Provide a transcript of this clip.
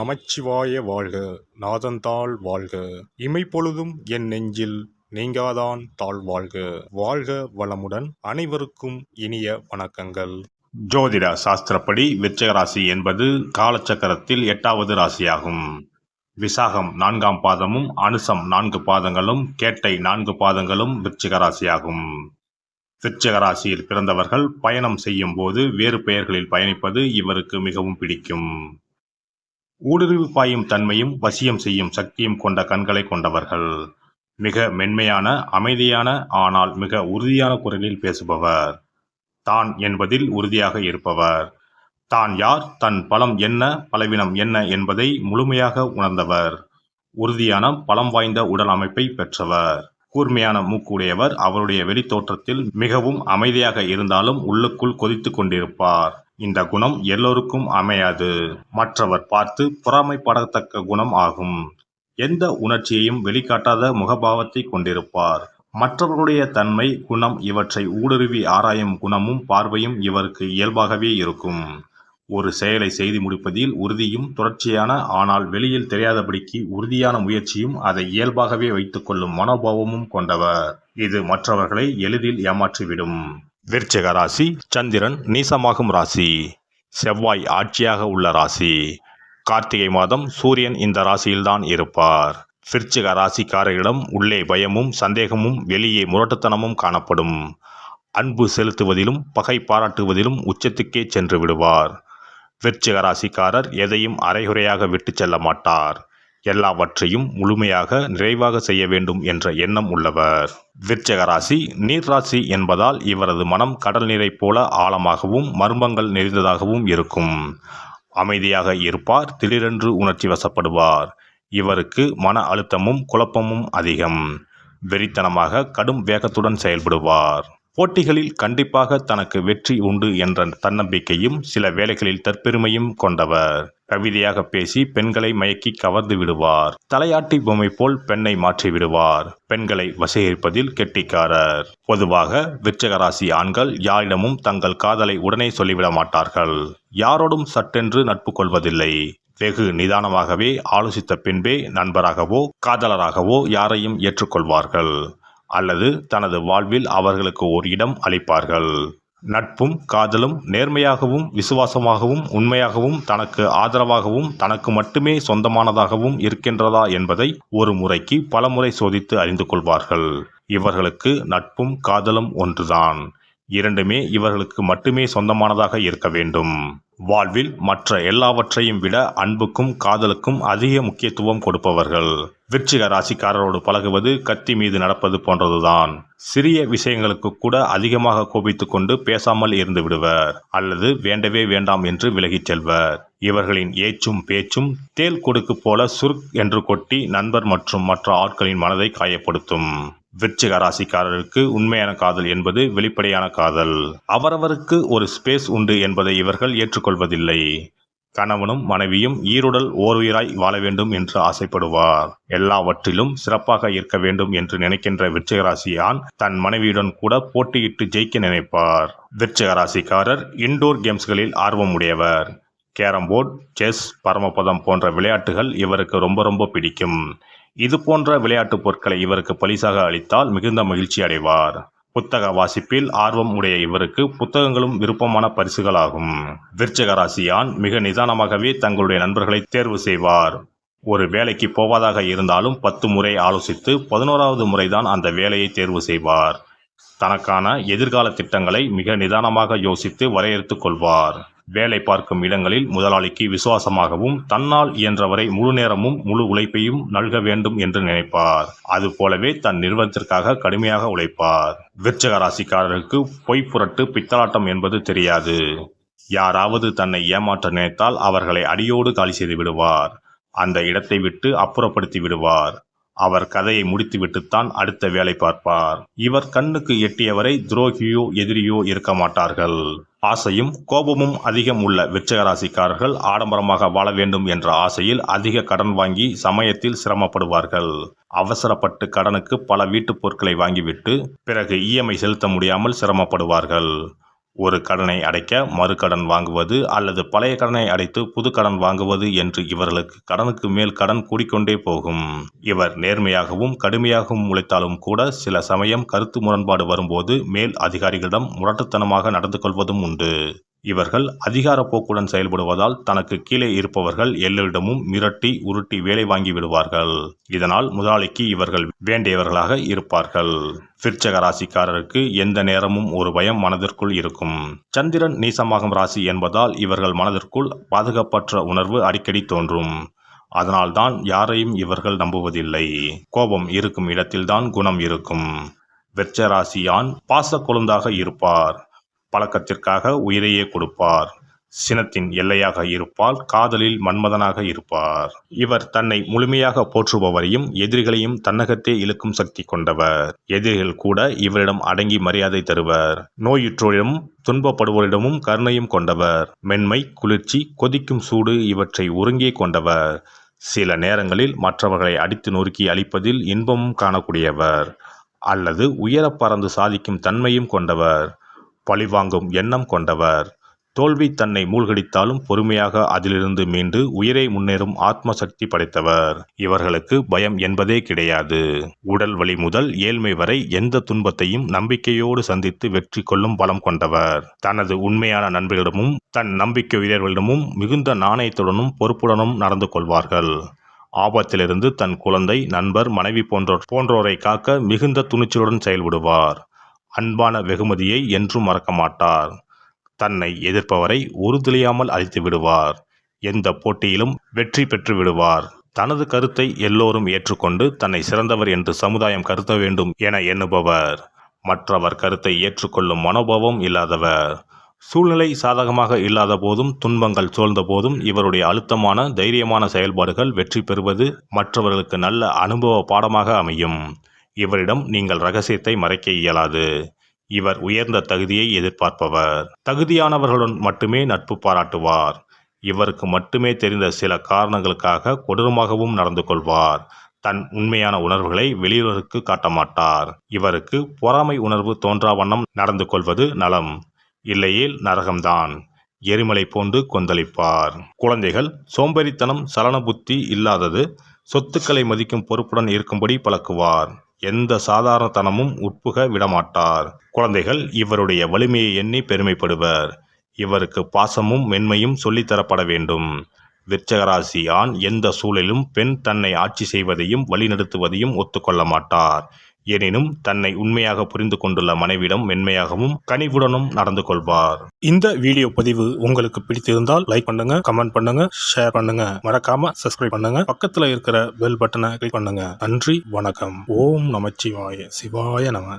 நமச்சிவாய வாழ்க. நாதன்தாள் வாழ்க. இமைப்பொழுதும் என் நெஞ்சில் நீங்காதான் தாழ் வாழ்க. வாழ்க வளமுடன். அனைவருக்கும் இனிய வணக்கங்கள். ஜோதிட சாஸ்திரப்படி விருச்சிக ராசி என்பது காலச்சக்கரத்தில் 8வது ராசியாகும். விசாகம் 4ஆம் பாதமும் அனுசம் 4 பாதங்களும் கேட்டை 4 பாதங்களும் விருச்சிக ராசியாகும். விருச்சிக ராசியில் பிறந்தவர்கள் பயணம் செய்யும் போது வேறு பெயர்களில் பயணிப்பது இவருக்கு மிகவும் பிடிக்கும். ஊடுருவி பாயும் தன்மையும் வசியம் செய்யும் சக்தியும் கொண்ட கண்களை கொண்டவர்கள். மிக மென்மையான, அமைதியான, ஆனால் மிக உறுதியான குரலில் பேசுபவர். தான் என்பதில் உறுதியாக இருப்பவர். தான் யார், தன் பலம் என்ன, பலவீனம் என்ன என்பதை முழுமையாக உணர்ந்தவர். உறுதியான, பலம் வாய்ந்த உடல் அமைப்பை பெற்றவர். கூர்மையான மூக்குடையவர். அவருடைய வெளித்தோற்றத்தில் மிகவும் அமைதியாக இருந்தாலும் உள்ளுக்குள் கொதித்து கொண்டிருப்பார். இந்த குணம் எல்லோருக்கும் அமையாது. மற்றவர் பார்த்து பொறாமைப்படத்தக்க குணம் ஆகும். எந்த உணர்ச்சியையும் வெளிக்காட்டாத முகபாவத்தை கொண்டிருப்பார். மற்றவர்களுடைய தன்மை, குணம் இவற்றை ஊடுருவி ஆராயும் குணமும் பார்வையும் இவருக்கு இயல்பாகவே இருக்கும். ஒரு செயலை செய்து முடிப்பதில் உறுதியும் தொடர்ச்சியான, ஆனால் வெளியில் தெரியாதபடிக்கு உறுதியான முயற்சியும் அதை இயல்பாகவே வைத்துக் கொள்ளும் மனோபாவமும் கொண்டவர். இது மற்றவர்களை எளிதில் ஏமாற்றிவிடும். விருச்சிக ராசி சந்திரன் நீசமாகும் ராசி. செவ்வாய் ஆட்சியாக உள்ள ராசி. கார்த்திகை மாதம் சூரியன் இந்த ராசியில்தான் இருப்பார். விருச்சிக ராசிக்காரரிடம் உள்ளே பயமும் சந்தேகமும் வெளியே முரட்டுத்தனமும் காணப்படும். அன்பு செலுத்துவதிலும் பகை பாராட்டுவதிலும் உச்சத்துக்கே சென்று விடுவார். விருச்சிக ராசிக்காரர் எதையும் அரைகுறையாக விட்டு செல்ல மாட்டார். எல்லாவற்றையும் முழுமையாக நிறைவாக செய்ய வேண்டும் என்ற எண்ணம் உள்ளவர். விருச்சிக ராசி நீர் ராசி என்பதால் இவரது மனம் கடல் நீரை போல ஆழமாகவும் மர்மங்கள் நிறைந்ததாகவும் இருக்கும். அமைதியாக இருப்பார். திடீரென்று உணர்ச்சி வசப்படுவார். இவருக்கு மன அழுத்தமும் குழப்பமும் அதிகம். வெறித்தனமாக கடும் வேகத்துடன் செயல்படுவார். போட்டிகளில் கண்டிப்பாக தனக்கு வெற்றி உண்டு என்ற தன்னம்பிக்கையும் சில வேளைகளில் தற்பெருமையும் கொண்டவர். கவிதையாக பேசி பெண்களை மயக்கி கவர்ந்து விடுவார். தலையாட்டி பொம்மை போல் பெண்ணை மாற்றி விடுவார். பெண்களை வசீகரிப்பதில் கெட்டிக்காரர். பொதுவாக விருச்சிக ராசி ஆண்கள் யாரிடமும் தங்கள் காதலை உடனே சொல்லிவிட மாட்டார்கள். யாரோடும் சட்டென்று நட்பு கொள்வதில்லை. வெகு நிதானமாகவே ஆலோசித்த பின்பே நண்பராகவோ காதலராகவோ யாரையும் ஏற்றுக்கொள்வார்கள். அல்லது தனது வாழ்வில் அவர்களுக்கு ஒரு இடம் அளிப்பார்கள். நட்பும் காதலும் நேர்மையாகவும் விசுவாசமாகவும் உண்மையாகவும் தனக்கு ஆதரவாகவும் தனக்கு மட்டுமே சொந்தமானதாகவும் இருக்கின்றதா என்பதை ஒரு முறைக்கு பல முறை சோதித்து அறிந்து கொள்வார்கள். இவர்களுக்கு நட்பும் காதலும் ஒன்றுதான். இரண்டுமே இவர்களுக்கு மட்டுமே சொந்தமானதாக இருக்க வேண்டும். வாழ்வில் மற்ற எல்லாவற்றையும் விட அன்புக்கும் காதலுக்கும் அதிக முக்கியத்துவம் கொடுப்பவர்கள். விருச்சிக ராசிக்காரரோடு பழகுவது கத்தி மீது நடப்பது போன்றதுதான். சிறிய விஷயங்களுக்கு கூட அதிகமாக கோபித்துக் கொண்டு பேசாமல் இருந்து விடுவர். அல்லது வேண்டவே வேண்டாம் என்று விலகிச் செல்வர். இவர்களின் ஏச்சும் பேச்சும் தேல் கொடுக்கு போல சுருக் என்று கொட்டி நண்பர் மற்றும் மற்ற ஆட்களின் மனதை காயப்படுத்தும். விருச்சிக ராசிக்காரருக்கு உண்மையான காதல் என்பது வெளிப்படையான காதல். அவரவருக்கு ஒரு ஸ்பேஸ் உண்டு என்பதை இவர்கள் ஏற்றுக்கொள்வதில்லை. கணவனும் மனைவியும் ஈருடல் ஓருயிராய் வாழ வேண்டும் என்று ஆசைப்படுவார். எல்லாவற்றிலும் சிறப்பாக இருக்க வேண்டும் என்று நினைக்கின்ற விருச்சிக ராசி ஆண் தன் மனைவியுடன் கூட போட்டியிட்டு ஜெயிக்க நினைப்பார். விருச்சிக ராசிக்காரர் இன்டோர் கேம்ஸ்களில் ஆர்வம் உடையவர். கேரம்போர்டு, செஸ், பரமபதம் போன்ற விளையாட்டுகள் இவருக்கு ரொம்ப பிடிக்கும். இது போன்ற விளையாட்டு பொருட்களை இவருக்கு பரிசாக அளித்தால் மிகுந்த மகிழ்ச்சி அடைவார். புத்தக வாசிப்பில் ஆர்வம் உடைய இவருக்கு புத்தகங்களும் விருப்பமான பரிசுகளாகும். விருச்சிக ராசி ஆண் மிக நிதானமாகவே தங்களுடைய நண்பர்களை தேர்வு செய்வார். ஒரு வேலைக்கு போவதாக இருந்தாலும் 10 முறை ஆலோசித்து 11வது முறைதான் அந்த வேலையை தேர்வு செய்வார். தனக்கான எதிர்கால திட்டங்களை மிக நிதானமாக யோசித்து வரையறுத்துக் கொள்வார். வேலை பார்க்கும் இடங்களில் முதலாளிக்கு விசுவாசமாகவும் தன்னால் இயன்றவரை முழு நேரமும் முழு உழைப்பையும் நல்க வேண்டும் என்று நினைப்பார். அதுபோலவே தன் நிறுவனத்திற்காக கடுமையாக உழைப்பார். விருச்சிக ராசிக்காரருக்கு பொய் புரட்டு பித்தலாட்டம் என்பது தெரியாது. யாராவது தன்னை ஏமாற்ற நினைத்தால் அவர்களை அடியோடு காலி செய்து விடுவார். அந்த இடத்தை விட்டு அப்புறப்படுத்தி விடுவார். அவர் கதையை முடித்துவிட்டுத்தான் அடுத்த வேலை பார்ப்பார். இவர் கண்ணுக்கு எட்டியவரை துரோகியோ எதிரியோ இருக்க மாட்டார்கள். ஆசையும் கோபமும் அதிகம் உள்ள விருச்சிக ராசிக்காரர்கள் ஆடம்பரமாக வாழ வேண்டும் என்ற ஆசையில் அதிக கடன் வாங்கி சமயத்தில் சிரமப்படுவார்கள். அவசரப்பட்டு கடனுக்கு பல வீட்டுப் பொருட்களை வாங்கிவிட்டு பிறகு இஎம்ஐ செலுத்த முடியாமல் சிரமப்படுவார்கள். ஒரு கடனை அடைக்க மறுகடன் வாங்குவது அல்லது பழைய கடனை அடைத்து புது கடன் வாங்குவது என்று இவர்களுக்கு கடனுக்கு மேல் கடன் கூடிக்கொண்டே போகும். இவர் நேர்மையாகவும் கடுமையாகவும் உழைத்தாலும் கூட சில சமயம் கருத்து முரண்பாடு வரும்போது மேல் அதிகாரிகளிடம் முரட்டுத்தனமாக நடந்து கொள்வதும் உண்டு. இவர்கள் அதிகார போக்குடன் செயல்படுவதால் தனக்கு கீழே இருப்பவர்கள் எல்லோரிடமும் மிரட்டி உருட்டி வேலை வாங்கி விடுவார்கள். இதனால் முதலாளிக்கு இவர்கள் வேண்டியவர்களாக இருப்பார்கள். விருச்சிக ராசிக்காரருக்கு எந்த நேரமும் ஒரு பயம் மனதிற்குள் இருக்கும். சந்திரன் நீசமாகும் ராசி என்பதால் இவர்கள் மனதிற்குள் பாதுகாப்பற்ற உணர்வு அடிக்கடி தோன்றும். அதனால்தான் யாரையும் இவர்கள் நம்புவதில்லை. கோபம் இருக்கும் இடத்தில்தான் குணம் இருக்கும். விருச்சிக ராசி ஆண் பாச கொழுந்தாக இருப்பார். பழக்கத்திற்காக உயிரையே கொடுப்பார். சினத்தின் எல்லையாக இருப்பால் காதலில் மன்மதனாக இருப்பார். இவர் தன்னை முழுமையாக போற்றுபவரையும் எதிரிகளையும் தன்னகத்தே இழுக்கும் சக்தி கொண்டவர். எதிரிகள் கூட இவரிடம் அடங்கி மரியாதை தருவர். நோயுற்றோரிடமும் துன்பப்படுவோரிடமும் கருணையும் கொண்டவர். மென்மை, குளிர்ச்சி, கொதிக்கும் சூடு இவற்றை ஒருங்கே கொண்டவர். சில நேரங்களில் மற்றவர்களை அடித்து நொறுக்கி அழிப்பதில் இன்பமும் காணக்கூடியவர். அல்லது உயர பறந்து சாதிக்கும் தன்மையும் கொண்டவர். பழிவாங்கும் எண்ணம் கொண்டவர். தோல்வி தன்னை மூழ்கடித்தாலும் பொறுமையாக அதிலிருந்து மீண்டு உயிரை முன்னேறும் ஆத்ம சக்தி படைத்தவர். இவர்களுக்கு பயம் என்பதே கிடையாது. உடல் வலி முதல் ஏழ்மை வரை எந்த துன்பத்தையும் நம்பிக்கையோடு சந்தித்து வெற்றி கொள்ளும் பலம் கொண்டவர். தனது உண்மையான நண்பர்களிடமும் தன் நம்பிக்கையுடையவர்களிடமும் மிகுந்த நாணயத்துடனும் பொறுப்புடனும் நடந்து கொள்வார்கள். ஆபத்திலிருந்து தன் குழந்தை, நண்பர், மனைவி போன்றோரை காக்க மிகுந்த துணிச்சலுடன் செயல்படுவார். அன்பான வெகுமதியை என்றும் மறக்க மாட்டார். தன்னை எதிர்ப்பவரை உறுதியாமல் அழித்து விடுவார். எந்த போட்டியிலும் வெற்றி பெற்று விடுவார். தனது கருத்தை எல்லோரும் ஏற்றுக்கொண்டு தன்னை சிறந்தவர் என்று சமுதாயம் கருத வேண்டும் என எண்ணுபவர். மற்றவர் கருத்தை ஏற்றுக்கொள்ளும் மனோபாவம் இல்லாதவர். சூழ்நிலை சாதகமாக இல்லாத போதும் துன்பங்கள் சூழ்ந்த போதும் இவருடைய அழுத்தமான தைரியமான செயல்பாடுகள் வெற்றி பெறுவது மற்றவர்களுக்கு நல்ல அனுபவ பாடமாக அமையும். இவரிடம் நீங்கள் ரகசியத்தை மறைக்க இயலாது. இவர் உயர்ந்த தகுதியை எதிர்பார்ப்பவர். தகுதியானவர்களுடன் மட்டுமே நட்பு பாராட்டுவார். இவருக்கு மட்டுமே தெரிந்த சில காரணங்களுக்காக கொடூரமாகவும் நடந்து கொள்வார். தன் உண்மையான உணர்வுகளை வெளியுலகுக்கு காட்ட மாட்டார். இவருக்கு பொறாமை உணர்வு தோன்றா வண்ணம் நடந்து கொள்வது நலம். இல்லையேல் நரகம்தான். எரிமலை போன்று கொந்தளிப்பார். குழந்தைகள் சோம்பேறித்தனம், சலன புத்தி இல்லாதது, சொத்துக்களை மதிக்கும் பொறுப்புடன் இருக்கும்படி பழக்குவார். எந்த சாதாரணத்தனமும் உட்புக விடமாட்டார். குழந்தைகள் இவருடைய வலிமையை எண்ணி பெருமைப்படுவர். இவருக்கு பாசமும் மென்மையும் சொல்லித்தரப்பட வேண்டும். விருச்சிக ராசி ஆண் எந்த சூழலிலும் பெண் தன்னை ஆட்சி செய்வதையும் வழிநடத்துவதையும் ஒத்துக்கொள்ள மாட்டார். எனினும் தன்னை உண்மையாக புரிந்து கொண்டுள்ள மனைவிடம் மென்மையாகவும் கனிவுடனும் நடந்து கொள்வார். இந்த வீடியோ பதிவு உங்களுக்கு பிடித்திருந்தால் லைக் பண்ணுங்க, கமெண்ட் பண்ணுங்க, ஷேர் பண்ணுங்க. மறக்காம சப்ஸ்கிரைப் பண்ணுங்க. பக்கத்துல இருக்கிற பெல் பட்டனை கிளிக் பண்ணுங்க. நன்றி, வணக்கம். ஓம் நமச்சிவாய. சிவாய நம.